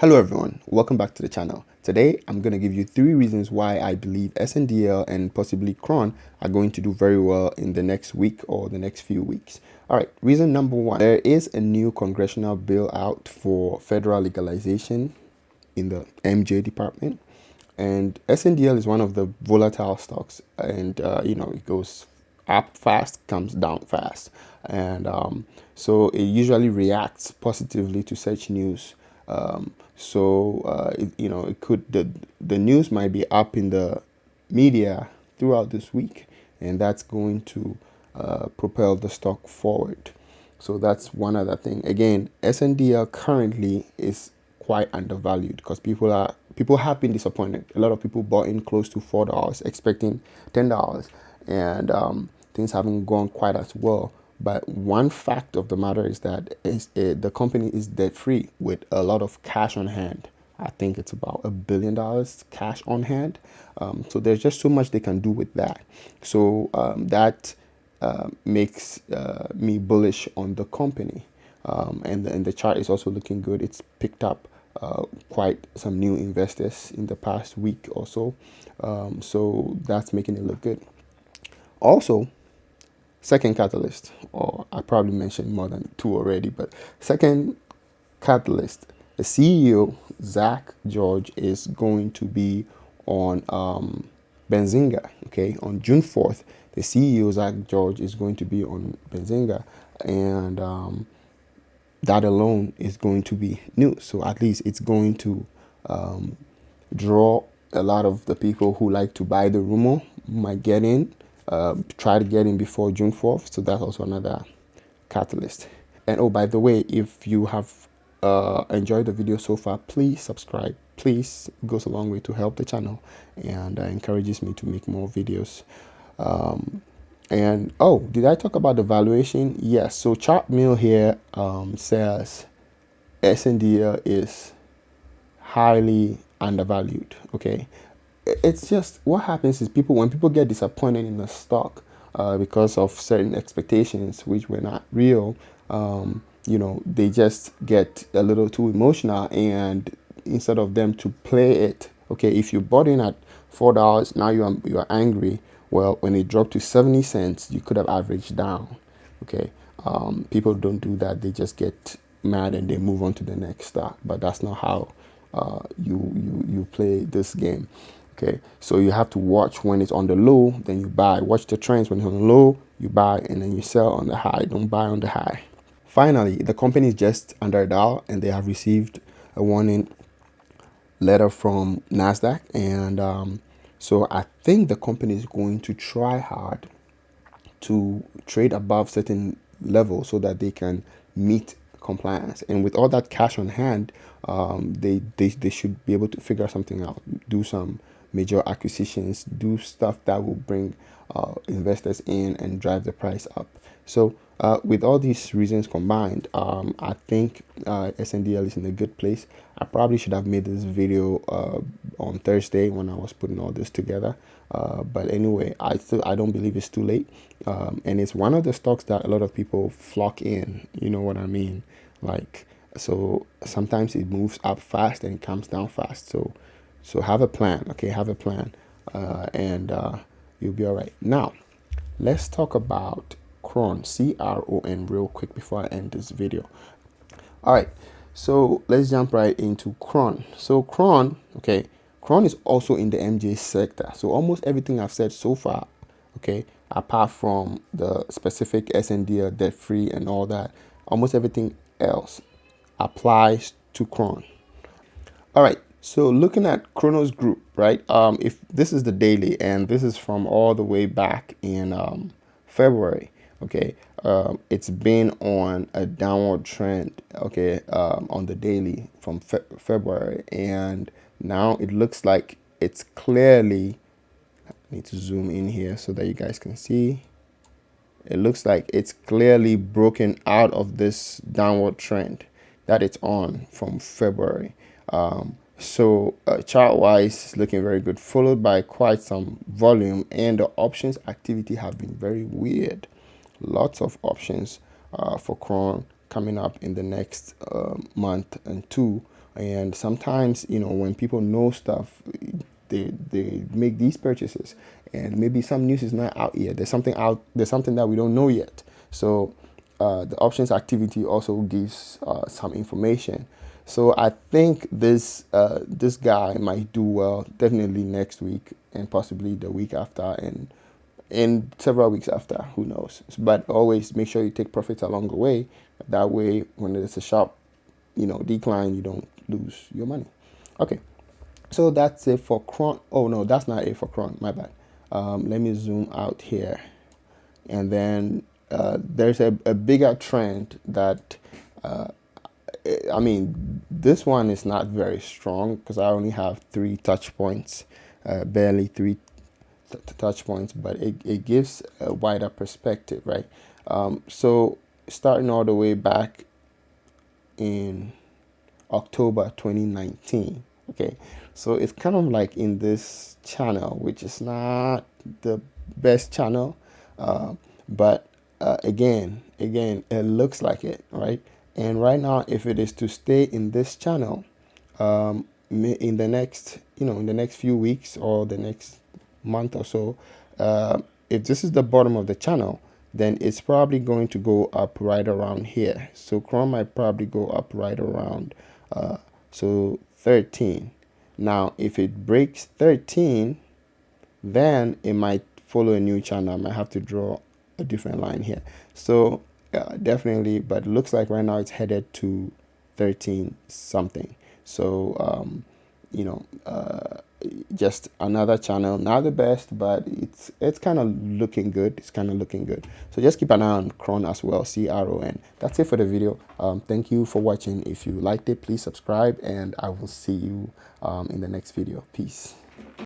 Hello everyone, welcome back to the channel. Today I'm going to give you 3 reasons why I believe SNDL and possibly CRON are going to do very well in the next week or the next few weeks. Alright, reason number 1. There is a new congressional bill out for federal legalization in the MJ department. And SNDL is one of the volatile stocks, and it goes up fast, comes down fast, and so it usually reacts positively to such news. It could the news might be up in the media throughout this week, and that's going to propel the stock forward. So that's one other thing. Again, SNDL currently is quite undervalued because people have been disappointed. A lot of people bought in close to $4, expecting $10, and things haven't gone quite as well. But one fact of the matter is that the company is debt free with a lot of cash on hand. I think it's about $1 billion cash on hand. So there's just so much they can do with that. So that makes me bullish on the company. And the chart is also looking good. It's picked up quite some new investors in the past week or so. So that's making it look good. Also, second catalyst, or I probably mentioned more than 2 already, but second catalyst, the CEO, Zach George, is going to be on Benzinga, okay? On June 4th, the CEO, Zach George, is going to be on Benzinga, and that alone is going to be new. So at least it's going to draw a lot of the people who like to buy the rumor, might get in, try to get in before June 4th. So that's also another catalyst. And oh, by the way, if you have enjoyed the video so far, please subscribe. Please, it goes a long way to help the channel and encourages me to make more videos. And oh, did I talk about the valuation? Yes. So Chartmill here says SNDL is highly undervalued. Okay, it's just what happens is when people get disappointed in the stock because of certain expectations which were not real, they just get a little too emotional, and instead of them to play it, okay, if you bought in at $4, now you are angry. Well, when it dropped to 70 cents, you could have averaged down. Okay, people don't do that. They just get mad and they move on to the next stock. But that's not how you play this game. Okay, so you have to watch when it's on the low, then you buy. Watch the trends. When it's on the low, you buy, and then you sell on the high. Don't buy on the high. Finally, the company is just under $1, and they have received a warning letter from NASDAQ, and so I think the company is going to try hard to trade above certain levels so that they can meet compliance. And with all that cash on hand, they should be able to figure something out, do some major acquisitions, do stuff that will bring investors in and drive the price up. So with all these reasons combined, I think SNDL is in a good place. I probably should have made this video on Thursday when I was putting all this together. But anyway, I don't believe it's too late. And it's one of the stocks that a lot of people flock in. You know what I mean? Like, so sometimes it moves up fast and it comes down fast. So have a plan, okay? Have a plan, and you'll be all right. Now, let's talk about CRON, CRON, real quick before I end this video. All right, so let's jump right into CRON. So CRON, okay, CRON is also in the MJ sector. So almost everything I've said so far, okay, apart from the specific SNDL debt free and all that, almost everything else applies to CRON. All right, so looking at Cronos Group, right? If this is the daily, and this is from all the way back in February, okay, it's been on a downward trend, okay, on the daily from February, and now it looks like it's clearly, I need to zoom in here so that you guys can see. It looks like it's clearly broken out of this downward trend that it's on from February. So chart wise, it's looking very good, followed by quite some volume, and the options activity have been very weird. Lots of options for CRON coming up in the next month and two, And sometimes, you know, when people know stuff, they make these purchases, and maybe some news is not out yet. There's something out. There's something that we don't know yet. So the options activity also gives some information. So I think this guy might do well definitely next week and possibly the week after and in several weeks after. Who knows? But always make sure you take profits along the way. That way, when there's a sharp, you know, decline, you don't lose your money. Okay, so that's it for CRON. Oh no, that's not it for CRON. My bad. Let me zoom out here, and then there's a bigger trend that I mean, this one is not very strong because I only have 3 touch points, barely three touch points, but it gives a wider perspective, right? So starting all the way back in October 2019, okay, so it's kind of like in this channel, which is not the best channel, but again, it looks like it, right? And right now, if it is to stay in this channel, in the next, you know, in the next few weeks or the next month or so, if this is the bottom of the channel, then it's probably going to go up right around here. So CRON might probably go up right around so 13. Now, if it breaks 13, then it might follow a new channel. I might have to draw a different line here. So definitely, but it looks like right now it's headed to 13 something. So you know, just another channel, not the best, but it's kind of looking good. It's kind of looking good. So just keep an eye on CRON as well, CRON. That's it for the video. Thank you for watching. If you liked it, please subscribe, and I will see you in the next video. Peace.